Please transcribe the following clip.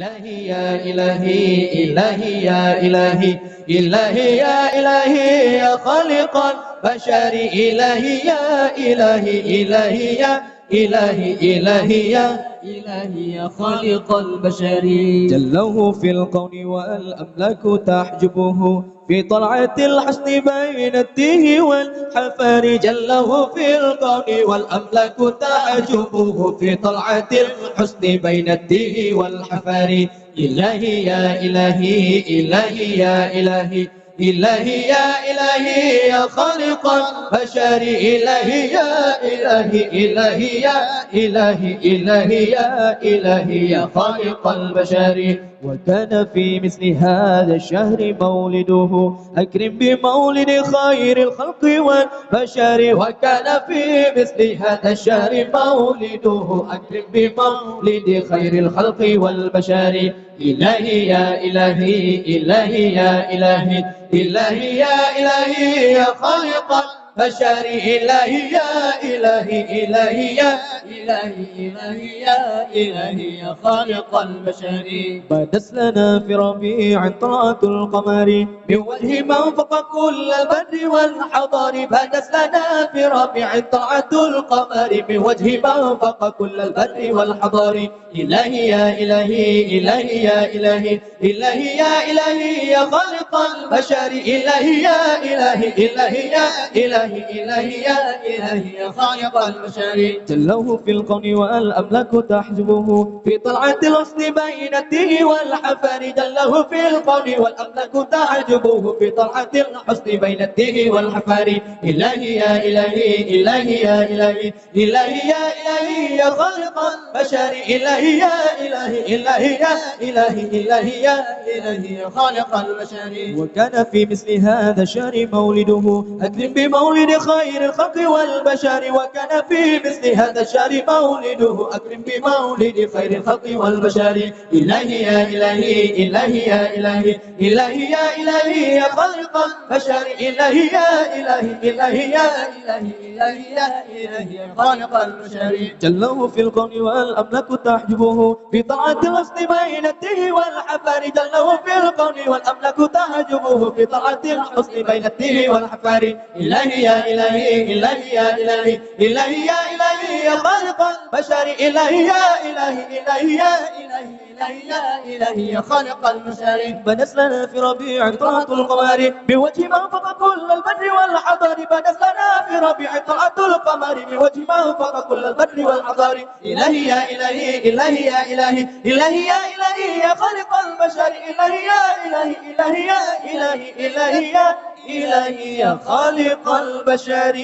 إلهي يا إلهي إلهي يا إلهي إلهي يا إلهي يا خالق البشر إلهي يا إلهي إلهي يا إلهي إلهي يا إلهي يا خالق البشر جله في الكون والأملاك تحجبه في طلعة الحسن بين التيه والحفر جله في الكون والأملاك تحجبه في طلعة الحسن بين التيه والحفر إلهي يا إلهي إلهي يا إلهي إلهي يا إلهي يا خالق البشر إلهي يا إلهي إلهي يا إلهي إلهي يا إلهي يا خالق البشر وكان في مثل هذا الشهر مولده أكرم بمولد خير الخلق والبشر وكان في مثل هذا الشهر مولده أكرم بمولد خير الخلق والبشر إلهي يا إلهي إلهي يا إلهي إلهي يا إلهي يا خالق البشر إلهي يا إلهي إلهي يا إلهي إلهي يا إلهي يا خالق البشر بدت لنا في ربيع طلعة القمر من وجه من فوق كل البر والحضر بدت لنا في ربيع طلعة القمر من وجه من فوق كل البر والحضر إلهي يا إلهي إلهي يا إلهي إلهي يا إلهي يا خالق البشر إلهي يا إلهي إلهي يا إلهي إلهي يا إلهي يا خالق البشر جله في الكون والأملاك تحجبه في طلعة الحسن بين التيه والحفر جله في الكون والأملاك تحجبه في طلعة الحسن بين التيه والحفر إلهي يا إلهي إلهي يا إلهي إلهي يا إلهي يا خالق البشر إلهي يا إلهي إلهي يا إلهي إلهي يا إلهي يا خالق البشر وكان في مثل هذا الشهر مولده أكرم بمولد خير الخلق والبشر وكان في مثل هذا الشهر مولده أكرم بمولد خير الخلق والبشر إلهي يا إلهي إلهي يا إلهي إلهي يا إلهي يا خالق البشر إلهي يا إلهي إلهي يا إلهي إلهي يا إلهي يا خالق البشر جله في الكون والأملاك تحجبه في طاعة الحسن بين التيه والحفر جله في الكون والأملاك تحجبه في طاعة الحسن بين التيه والحفر إلهي يا إلهي إلهي يا إلهي إلهي يا إلهي يا خالق البشر إلهي يا إلهي إلهي يا إلهي إلهي يا إلهي يا خالق البشر بدت لنا في ربيع طلعة القمر بوجه من فوق كل البر والحضر بدت لنا في ربيع طلعة القمر بوجه من فوق كل البر والحضر إلهي يا إلهي إلهي يا إلهي إلهي يا إلهي يا خالق البشر إلهي يا إلهي إلهي يا إلهي إلهي يا إلهي يا خالق البشر